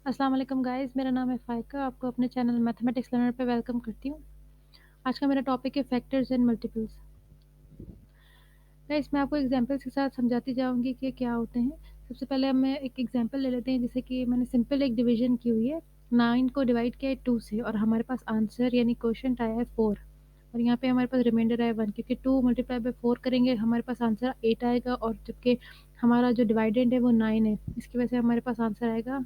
अस्सलाम वालेकुम गाइस, मेरा नाम है फ़ाइका, आपको अपने चैनल मैथमेटिक्स लर्नर पे वेलकम करती हूँ। आज का मेरा टॉपिक है फैक्टर्स एंड मल्टीपल्स। गाइस मैं आपको एग्जांपल्स के साथ समझाती जाऊँगी कि क्या होते हैं। सबसे पहले हम मैं एक एग्जांपल ले लेते हैं, जैसे कि मैंने सिंपल एक डिवीज़न की हुई है। 9 को डिवाइड किया है 2 से और हमारे पास आंसर यानी क्वोशिएंट आया है 4 और यहाँ पे हमारे पास रिमाइंडर आया 1, क्योंकि 2 मल्टीप्लाई बाय 4 करेंगे हमारे पास आंसर 8 आएगा और जबकि हमारा जो डिवाइडेंड है वो 9 है। इसकी वजह से हमारे पास आंसर आएगा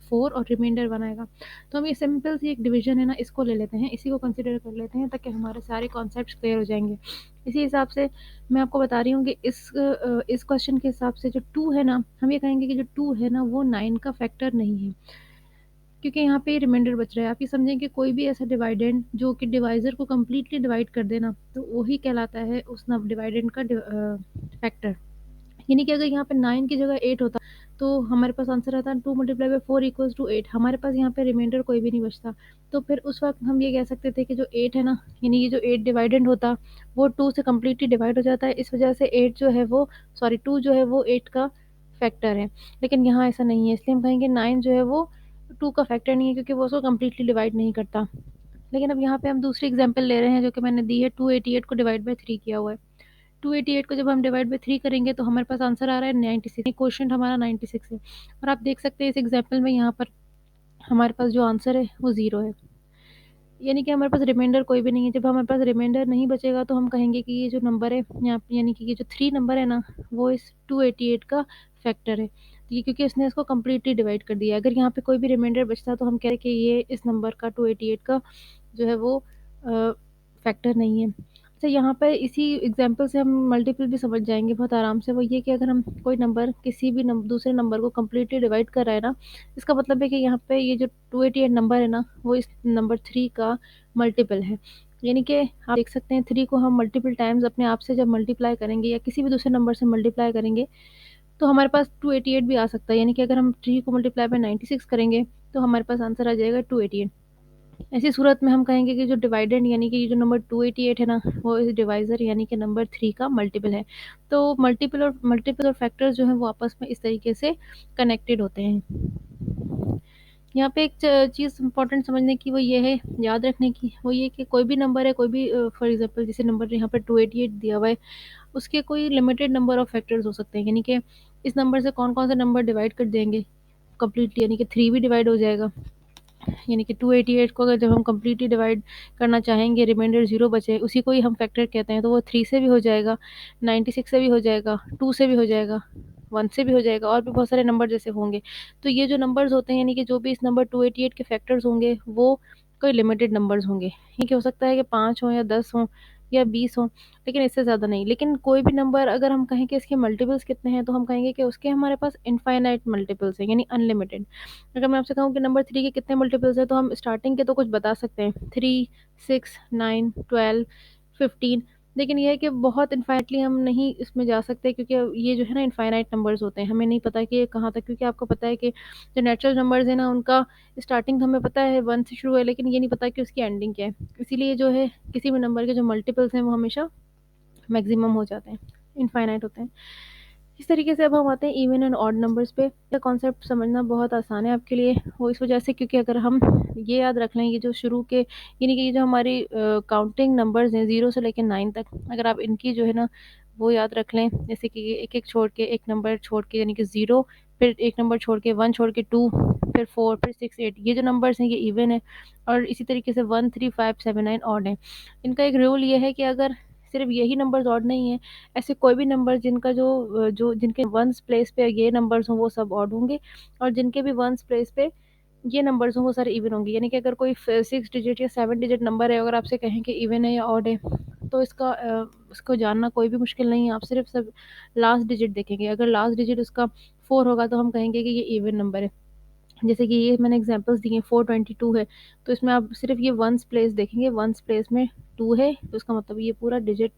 4 और रिमाइंडर 1 आएगा। तो हम ये सिंपल सी एक डिवीज़न है ना, इसको ले लेते हैं, इसी को कंसीडर कर लेते हैं ताकि हमारे सारे कॉन्सेप्ट्स क्लियर हो जाएँगे। इसी हिसाब से मैं आपको बता रही हूँ कि इस क्वेश्चन के हिसाब से जो 2 है ना, हम ये कहेंगे कि जो 2 है ना वो 9 का फैक्टर नहीं है, क्योंकि यहाँ पे रिमाइंडर बच रहा है। आप ये समझें कि कोई भी ऐसा डिवाइडेंड जो कि डिवाइज़र को कंप्लीटली डिवाइड कर दे ना, तो वही कहलाता है उस ना डिवाइडेंड का फैक्टर। यानी कि अगर यहाँ पे 9 की जगह 8 होता, तो हमारे पास आंसर आता 2 मल्टीप्लाई बाय 4 इक्वल्स टू 8। हमारे पास यहाँ पे रिमाइंडर कोई भी नहीं बचता। तो फिर उस वक़्त हम ये कह सकते थे कि जो 8 है ना, यानी ये जो 8 डिवाइडेंड होता, वो 2 से कंप्लीटली डिवाइड हो जाता है। इस वजह से 8 जो है वो 2 जो है वो 8 का फैक्टर है। लेकिन यहाँ ऐसा नहीं है, इसलिए हम कहेंगे 9 जो है वो 2 का फैक्टर नहीं है, क्योंकि वो उसको कंप्लीटली डिवाइड नहीं करता। लेकिन अब यहाँ पे हम दूसरी एग्ज़ाम्पल ले रहे हैं जो कि मैंने दी है, 288 को डिवाइड बाय 3 किया हुआ है। 288 को जब हम डिवाइड बाय 3 करेंगे तो हमारे पास आंसर आ रहा है 96, क्वोशिएंट हमारा 96 है। और आप देख सकते हैं इस एग्ज़ाम्पल में यहाँ पर हमारे पास जो आंसर है वो 0 है। यानी कि हमारे पास रिमाइंडर कोई भी नहीं है। जब हमारे पास रिमाइंडर नहीं बचेगा तो हम कहेंगे कि ये जो नंबर है यहाँ पे, यानी कि ये जो 3 नंबर है ना, वो इस 288 का फैक्टर है। तो ये क्योंकि इसने इसको कंप्लीटली डिवाइड कर दिया है। अगर यहाँ पे कोई भी रिमाइंडर बचता तो हम कह रहे कि ये इस नंबर का 288 का जो है वो फैक्टर नहीं है। अच्छा, यहाँ पे इसी एग्जांपल से हम मल्टीपल भी समझ जाएँगे बहुत आराम से। वो ये कि अगर हम कोई नंबर किसी भी दूसरे नंबर को कंप्लीटली डिवाइड कर रहा है ना, इसका मतलब है कि यहाँ पे ये जो 288 नंबर है ना, वो इस नंबर 3 का मल्टीपल है। यानी कि आप देख सकते हैं 3 को हम मल्टीपल टाइम्स अपने आप से जब मल्टीप्लाई करेंगे या किसी भी दूसरे नंबर से मल्टीप्लाई करेंगे, तो हमारे पास 288 भी आ सकता है। यानी कि अगर हम 3 को मल्टीप्लाई बाय 96 करेंगे, तो हमारे पास आंसर आ जाएगा 288। ऐसी सूरत में हम कहेंगे कि जो डिवाइडेंड यानी कि ये जो नंबर 288 है ना, वो इस डिवाइज़र यानी कि नंबर 3 का मल्टीपल है। तो मल्टीपल और फैक्टर्स जो हैं वो आपस में इस तरीके से कनेक्टेड होते हैं। यहाँ पे एक चीज़ इम्पोर्टेंट समझने की वो ये है, याद रखने की, वो ये कि कोई भी नंबर है, कोई भी फॉर एग्ज़ाम्पल जैसे नंबर यहाँ पे 288 दिया हुआ है, उसके कोई लिमिटेड नंबर ऑफ फैक्टर्स हो सकते हैं। यानी कि इस नंबर से कौन-कौन से नंबर डिवाइड कर देंगे कंप्लीटली, यानी कि 3 भी डिवाइड हो जाएगा। यानी कि 288 को अगर जब हम कंप्लीटली डिवाइड करना चाहेंगे, रिमाइंडर 0 बचे, उसी को ही हम फैक्टर कहते हैं, तो वो 3 से भी हो जाएगा, 96 से भी हो जाएगा, 2 से भी हो जाएगा, 1 से भी हो जाएगा और भी बहुत सारे नंबर जैसे होंगे। तो ये जो नंबर्स होते हैं, यानी कि जो भी इस नंबर 288 के फैक्टर्स होंगे, वो कोई लिमिटेड नंबर्स होंगे। ये क्या हो सकता है कि 5 हों या 10 हों या 20 हों, लेकिन इससे ज़्यादा नहीं। लेकिन कोई भी नंबर अगर हम कहें कि इसके मल्टीपल्स कितने हैं, तो हम कहेंगे कि उसके हमारे पास इनफाइनाइट मल्टीपल्स हैं, यानी अनलिमिटेड। अगर मैं आपसे कहूँ कि नंबर 3 के कितने मल्टीपल्स हैं, तो हम स्टार्टिंग के तो कुछ बता सकते हैं, 3, 6, 9, 12, 15। लेकिन ये है कि बहुत इनफाइनाइटली हम नहीं इसमें जा सकते, क्योंकि ये जो है ना इनफाइनाइट नंबर्स होते हैं, हमें नहीं पता कि ये कहाँ तक, क्योंकि आपको पता है कि जो नेचुरल नंबर्स हैं ना, उनका स्टार्टिंग तो हमें पता है 1 से शुरू है, लेकिन ये नहीं पता कि उसकी एंडिंग क्या है। इसीलिए जो है किसी भी नंबर के जो मल्टीपल्स हैं वो हमेशा मैक्सिमम हो जाते हैं, इनफाइनाइट होते हैं। इस तरीके से अब हम आते हैं इवन एंड ऑड नंबर्स पे। ये कॉन्सेप्ट समझना बहुत आसान है आपके लिए, वो इस वजह से क्योंकि अगर हम ये याद रख लें, ये जो शुरू के यानी कि ये जो हमारी काउंटिंग नंबर्स हैं 0 से लेके 9 तक, अगर आप इनकी जो है ना वो याद रख लें, जैसे कि एक-एक छोड़ के, एक नंबर छोड़ के यानी कि 0, फिर एक नंबर छोड़ के 1, छोड़ के 2, फिर 4, फिर 6, 8, ये जो नंबर्स हैं ये इवन है और इसी तरीके से 1, 3, 5, 7, 9 ऑड है। इनका एक रूल ये है कि अगर सिर्फ़ यही नंबर्स ऑड नहीं है, ऐसे कोई भी नंबर जिनका जो जिनके वन्स प्लेस पे ये नंबर्स हों वो सब ऑड होंगे और जिनके भी वन्स प्लेस पे ये नंबर्स हों वो सारे इवन होंगे। यानी कि अगर कोई 6 डिजिट या 7 डिजिट नंबर है, अगर आपसे कहें कि इवन है या ऑड है, तो इसको जानना कोई भी मुश्किल नहीं है। आप सिर्फ़ सब लास्ट डिजिट देखेंगे, अगर लास्ट डिजिट उसका 4 होगा तो हम कहेंगे कि ये इवन नंबर है। जैसे कि ये मैंने एग्ज़ाम्पल्स दिए हैं, 422 है, तो इसमें आप सिर्फ़ ये वन्स प्लेस देखेंगे, वन्स प्लेस में 2 है, तो इसका मतलब ये पूरा डिजिट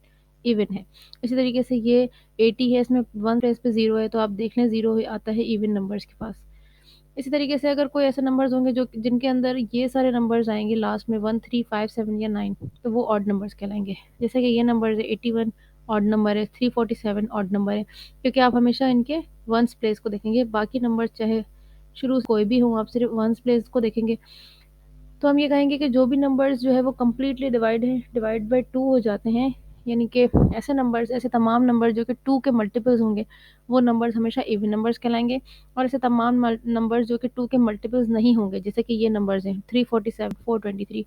इवन है। इसी तरीके से ये 80 है, इसमें वन प्लेस पे 0 है, तो आप देख लें 0 आता है इवन नंबर्स के पास। इसी तरीके से अगर कोई ऐसे नंबर्स होंगे जो जिनके अंदर ये सारे नंबर्स आएँगे लास्ट में 1, 3, 5, 7 या 9, तो वो ऑड नंबर्स कहलाएँगे। जैसे कि ये नंबर्स है 81 ऑड नंबर है, 347 ऑड नंबर है, क्योंकि आप हमेशा इनके वन्स प्लेस को देखेंगे, बाकी नंबर्स चाहे शुरू से कोई भी हो, आप सिर्फ वंस प्लेस को देखेंगे, तो हम ये कहेंगे कि जो भी नंबर्स जो है वो कम्प्लीटली डिवाइड बाय टू हो जाते हैं, यानी कि ऐसे नंबर्स, ऐसे तमाम नंबर जो कि टू के मल्टीपल्स होंगे, वो नंबर्स हमेशा इवन नंबर्स कहलाएंगे। और ऐसे तमाम नंबर्स जो कि टू के मल्टीपल्स नहीं होंगे, जैसे कि ये नंबर्स हैं 347, 423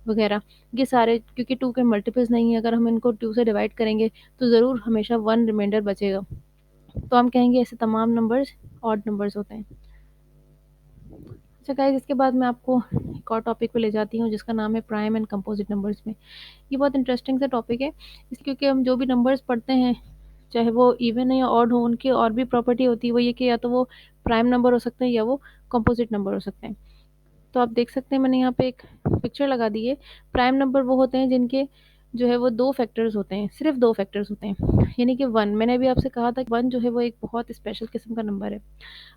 वगैरह, ये सारे क्योंकि टू के मल्टीपल्स नहीं है, अगर हम इनको टू से डिवाइड करेंगे तो ज़रूर हमेशा वन रिमाइंडर बचेगा। तो हम कहेंगे ऐसे तमाम नंबर्स ऑड नंबर्स होते हैं। अच्छा गाइस, इसके बाद मैं आपको एक और टॉपिक पे ले जाती हूँ जिसका नाम है प्राइम एंड कंपोजिट नंबर्स में। ये बहुत इंटरेस्टिंग सा टॉपिक है, इस क्योंकि हम जो भी नंबर्स पढ़ते हैं, चाहे वो इवन है या ऑड हो, उनकी और भी प्रॉपर्टी होती है, वो ये कि या तो वो प्राइम नंबर हो सकते हैं या वो कंपोजिट नंबर हो सकते हैं। तो आप देख सकते हैं मैंने यहाँ पे एक पिक्चर लगा दी है। प्राइम नंबर वो होते हैं जिनके जो है वो दो फैक्टर्स होते हैं, सिर्फ दो फैक्टर्स होते हैं, यानी कि वन। मैंने अभी आपसे कहा था कि वन जो है वो एक बहुत स्पेशल किस्म का नंबर है।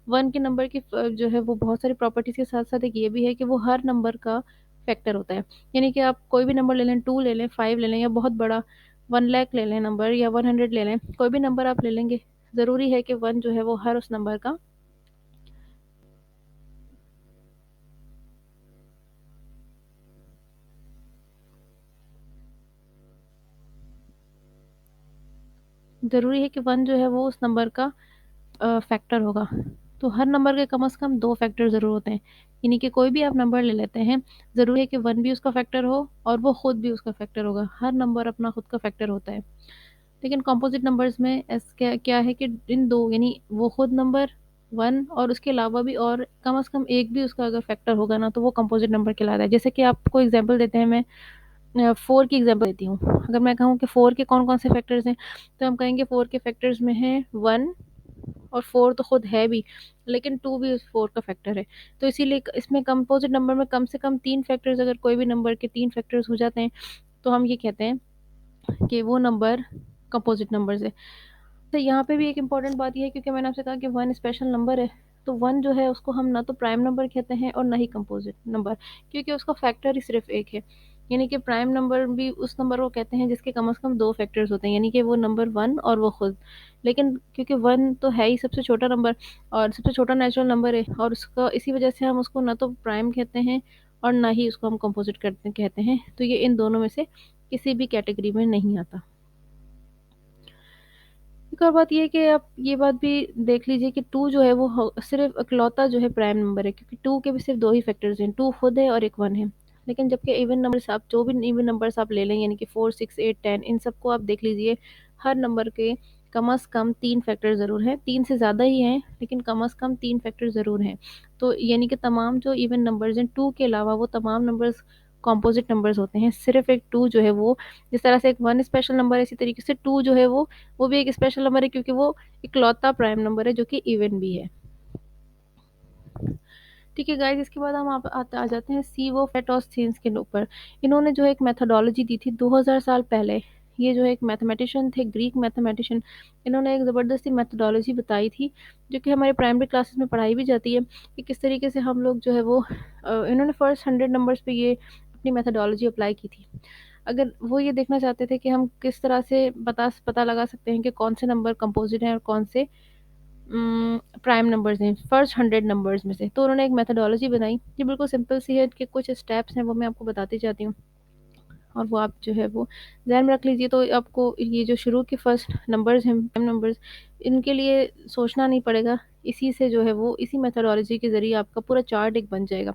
वन के नंबर की जो है वो बहुत सारी प्रॉपर्टीज के साथ साथ एक ये भी है कि वो हर नंबर का फैक्टर होता है। यानी कि आप कोई भी नंबर ले लें, टू ले लें, फाइव ले लें, या बहुत बड़ा 1 लाख ले लें नंबर, या 100 ले लें, कोई भी नंबर आप ले लेंगे, ज़रूरी है कि वन जो है वो हर उस नंबर का ज़रूरी है कि वन जो है वो उस नंबर का फैक्टर होगा। तो हर नंबर के कम से कम दो फैक्टर ज़रूर होते हैं, यानी कि कोई भी आप नंबर ले लेते हैं, ज़रूरी है कि वन भी उसका फैक्टर हो और वो खुद भी उसका फैक्टर होगा। हर नंबर अपना खुद का फैक्टर होता है। लेकिन कंपोजिट नंबर्स में क्या क्या है कि इन दो, यानी वो खुद नंबर वन और उसके अलावा भी और कम से कम एक भी उसका अगर फैक्टर होगा ना, तो वो कंपोजिट नंबर कहलाता है। जैसे कि आपको एग्जांपल देते हैं, मैं फोर की एग्जांपल देती हूँ। अगर मैं कहूँ कि फोर के कौन कौन से फैक्टर्स हैं, तो हम कहेंगे फोर के फैक्टर्स में है वन, और फोर तो खुद है भी, लेकिन टू भी उस फोर का फैक्टर है। तो इसीलिए इसमें कंपोजिट नंबर में कम से कम तीन फैक्टर्स, अगर कोई भी नंबर के तीन फैक्टर्स हो जाते हैं, तो हम ये कहते हैं कि वो नंबर कंपोजिट नंबर है। तो यहाँ पे भी एक इम्पॉर्टेंट बात ये है, क्योंकि मैंने आपसे कहा कि वन स्पेशल नंबर है, तो वन जो है उसको हम ना तो प्राइम नंबर कहते हैं और ना ही कंपोजिट नंबर, क्योंकि उसका फैक्टर ही सिर्फ एक है। यानी कि प्राइम नंबर भी उस नंबर को कहते हैं जिसके कम से कम दो फैक्टर्स होते हैं, यानी कि वो नंबर वन और वो खुद। लेकिन क्योंकि वन तो है ही सबसे छोटा नंबर और सबसे छोटा नेचुरल नंबर है, और उसका इसी वजह से हम उसको ना तो प्राइम कहते हैं और ना ही उसको हम कंपोजिट करते कहते हैं। तो ये इन दोनों में से किसी भी कैटेगरी में नहीं आता। एक और बात ये है कि आप ये बात भी देख लीजिए कि टू जो है वो सिर्फ इकलौता जो है प्राइम नंबर है, क्योंकि टू के भी सिर्फ दो ही फैक्टर्स हैं, टू खुद है और एक वन है। लेकिन जबकि इवन नंबर्स, आप जो भी इवन नंबर्स आप ले लें, यानी कि 4, 6, 8, 10, इन सबको आप देख लीजिए, हर नंबर के कम अज़ कम तीन फैक्टर ज़रूर हैं, तीन से ज़्यादा ही हैं, लेकिन कम अज़ कम तीन फैक्टर ज़रूर हैं। तो यानी कि तमाम जो इवन नंबर्स हैं टू के अलावा, वो तमाम नंबर्स कॉम्पोजिट नंबर्स होते हैं। सिर्फ एक टू जो है वो, जिस तरह से एक वन स्पेशल नंबर है, इसी तरीके से टू जो है वो भी एक स्पेशल नंबर है, क्योंकि वो इकलौता प्राइम नंबर है जो कि इवन भी है। ठीक है गाइस, इसके बाद हम आ जाते हैं सीवो फेटोस्थीन्स के ऊपर। इन्होंने जो एक मेथोडोलॉजी दी थी 2000 साल पहले। ये जो एक मैथमेटिशियन थे, ग्रीक मैथमेटिशियन, इन्होंने एक ज़बरदस्ती मेथोडोलॉजी बताई थी, जो कि हमारे प्राइमरी क्लासेस में पढ़ाई भी जाती है, कि किस तरीके से हम लोग जो है वो इन्होंने फर्स्ट 100 नंबर्स पे ये अपनी मेथोडोलॉजी अप्लाई की थी। अगर वो ये देखना चाहते थे कि हम किस तरह से पता लगा सकते हैं कि कौन से नंबर कंपोजिट हैं और कौन से प्राइम नंबर्स हैं फर्स्ट 100 नंबर्स में से, तो उन्होंने एक मेथडोलॉजी बनाई। ये बिल्कुल सिंपल सी है, कि कुछ स्टेप्स हैं वो मैं आपको बताती जाती हूँ, और वो आप जो है वो ध्यान में रख लीजिए। तो आपको ये जो शुरू के फर्स्ट नंबर्स हैं, प्राइम नंबर्स, इनके लिए सोचना नहीं पड़ेगा। इसी से जो है वो, इसी मेथडोलॉजी के ज़रिए आपका पूरा चार्ट एक बन जाएगा।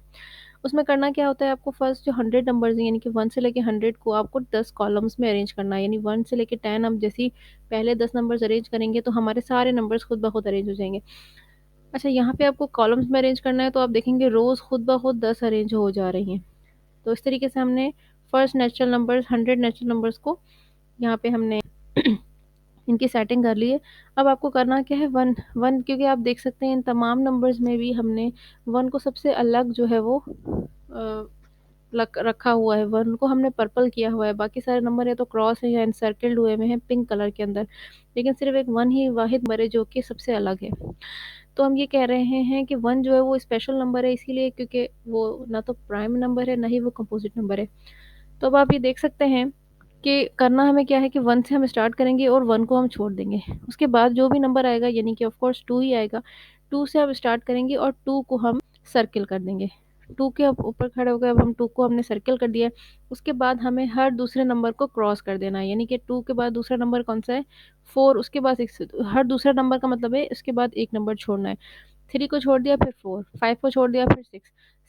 उसमें करना क्या होता है, आपको फर्स्ट जो 100 नंबर्स हैं, यानी कि 1 से लेके 100 को आपको 10 कॉलम्स में अरेंज करना है। यानी 1 से लेके 10 हम जैसे ही पहले 10 नंबर्स अरेंज करेंगे, तो हमारे सारे नंबर्स खुद ब खुद अरेंज हो जाएँगे। अच्छा, यहाँ पे आपको कॉलम्स में अरेंज करना है, तो आप देखेंगे रोज़ खुद ब खुद 10 अरेंज हो जा रही हैं। तो इस तरीके से हमने first natural numbers, 100 natural numbers को यहाँ पे हमने इनकी सेटिंग कर ली है। अब आपको करना क्या है, वन वन, क्योंकि आप देख सकते हैं इन तमाम नंबर्स में भी हमने वन को सबसे अलग जो है वो रखा हुआ है। वन को हमने पर्पल किया हुआ है, बाकी सारे नंबर है तो क्रॉस है या एनसर्कल्ड हुए में है पिंक कलर के अंदर, लेकिन सिर्फ एक वन ही वाहिद नंबर है जो कि सबसे अलग है। तो हम ये कह रहे हैं कि वन जो है वो स्पेशल नंबर है, इसीलिए क्योंकि वो ना तो प्राइम नंबर है, ना ही वो कंपोजिट नंबर है। तो अब आप ये देख सकते हैं कि करना हमें क्या है, कि वन से हम स्टार्ट करेंगे और वन को हम छोड़ देंगे। उसके बाद जो भी नंबर आएगा, यानी कि ऑफ कोर्स टू ही आएगा। 2 से अब स्टार्ट करेंगे और 2 को हम सर्किल कर देंगे। 2 के अब ऊपर खड़े हो गए, अब हम 2 को हमने सर्किल कर दिया है। उसके बाद हमें हर दूसरे नंबर को क्रॉस कर देना है, यानी कि 2 के बाद दूसरा नंबर कौन-सा है? 4, उसके बाद 6, हर दूसरा नंबर का मतलब है उसके बाद 1 नंबर छोड़ना है। 3 को छोड़ दिया फिर 4, 5 को छोड़ दिया फिर 6,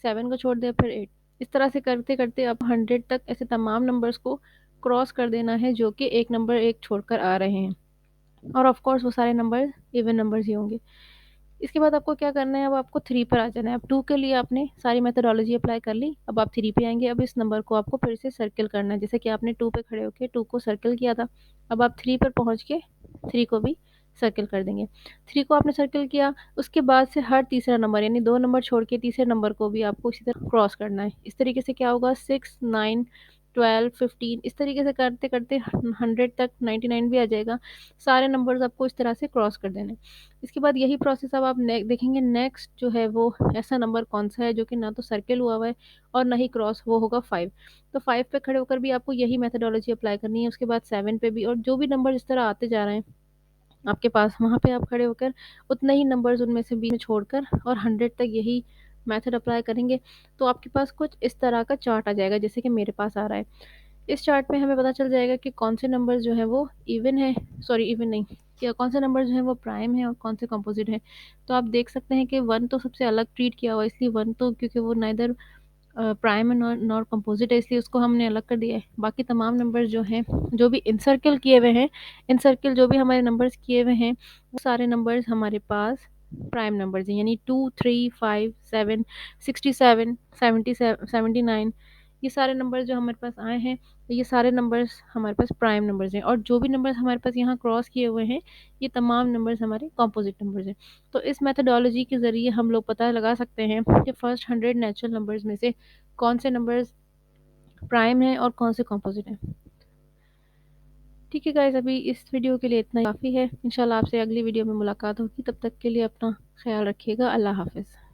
7 को छोड़ दिया फिर 8। इस तरह से करते-करते अब 100 तक ऐसे तमाम नंबर्स को क्रॉस कर देना है जो कि एक नंबर एक छोड़कर आ रहे हैं, और ऑफ कोर्स वो सारे नंबर इवन नंबर्स ही होंगे। इसके बाद आपको क्या करना है, अब आपको 3 पर आ जाना है। अब 2 के लिए आपने सारी मेथोडोलॉजी अप्लाई कर ली, अब आप 3 पे आएँगे। अब इस नंबर को आपको फिर से सर्किल करना है, जैसे कि आपने 2 पे खड़े होके 2 को सर्किल किया था। अब आप 3 पर पहुँच के 3 को भी सर्किल कर देंगे। 3 को आपने सर्किल किया, उसके बाद से हर तीसरा नंबर यानी 2 नंबर छोड़ के तीसरे नंबर को भी आपको इसी तरह क्रॉस करना है। इस तरीके से क्या होगा, 6, 9, 12, 15 इस तरीके से करते-करते 100 तक 99 भी आ जाएगा। सारे नंबर्स आपको इस तरह से क्रॉस कर देने हैं। इसके बाद यही प्रोसेस अब आप देखेंगे नेक्स्ट जो है वो ऐसा नंबर कौन सा है जो कि ना तो सर्किल हुआ हुआ है और ना ही क्रॉस, वो होगा 5। तो 5 पे खड़े होकर भी आपको यही मेथोडोलॉजी अप्लाई करनी है, उसके बाद 7 पे भी, और जो भी नंबर इस तरह आते जा रहे हैं आपके पास, वहाँ पे आप खड़े होकर उतने ही नंबर्स उनमें से बीच में छोड़कर और 100 तक यही मेथड अप्लाई करेंगे। तो आपके पास कुछ इस तरह का चार्ट आ जाएगा जैसे कि मेरे पास आ रहा है। इस चार्ट में हमें पता चल जाएगा कि कौन से नंबर जो है वो इवन है, सॉरी इवन नहीं, क्या कौन से नंबर जो है वो प्राइम है और कौन से कंपोजिट है। तो आप देख सकते हैं कि 1 तो सबसे अलग ट्रीट किया हुआ है, इसलिए 1 तो क्योंकि वो नाइदर प्राइम है नॉर नॉर कंपोजिट है, इसलिए उसको हमने अलग कर दिया है। बाकी तमाम नंबर्स जो हैं जो भी इनसर्किल किए हुए हैं, इनसर्किल जो भी हमारे नंबर्स किए हुए हैं वो सारे नंबर्स हमारे पास प्राइम नंबर्स हैं, यानी 2, 3, 5, 7, 67, 79, ये सारे नंबर्स जो हमारे पास आए हैं, ये सारे नंबर्स हमारे पास प्राइम नंबर्स हैं, और जो भी नंबर्स हमारे पास यहाँ क्रॉस किए हुए हैं ये तमाम नंबर्स हमारे कंपोजिट नंबर्स हैं। तो इस मेथोडोलॉजी के ज़रिए हम लोग पता लगा सकते हैं कि फर्स्ट 100 नेचुरल नंबर्स में से कौन से नंबर्स प्राइम हैं और कौन से कंपोजिट हैं। ठीक है गाइस, अभी इस वीडियो के लिए इतना काफ़ी है। इंशाल्लाह आपसे अगली वीडियो में मुलाकात होगी, तब तक के लिए अपना ख्याल रखिएगा। अल्लाह हाफ़िज़।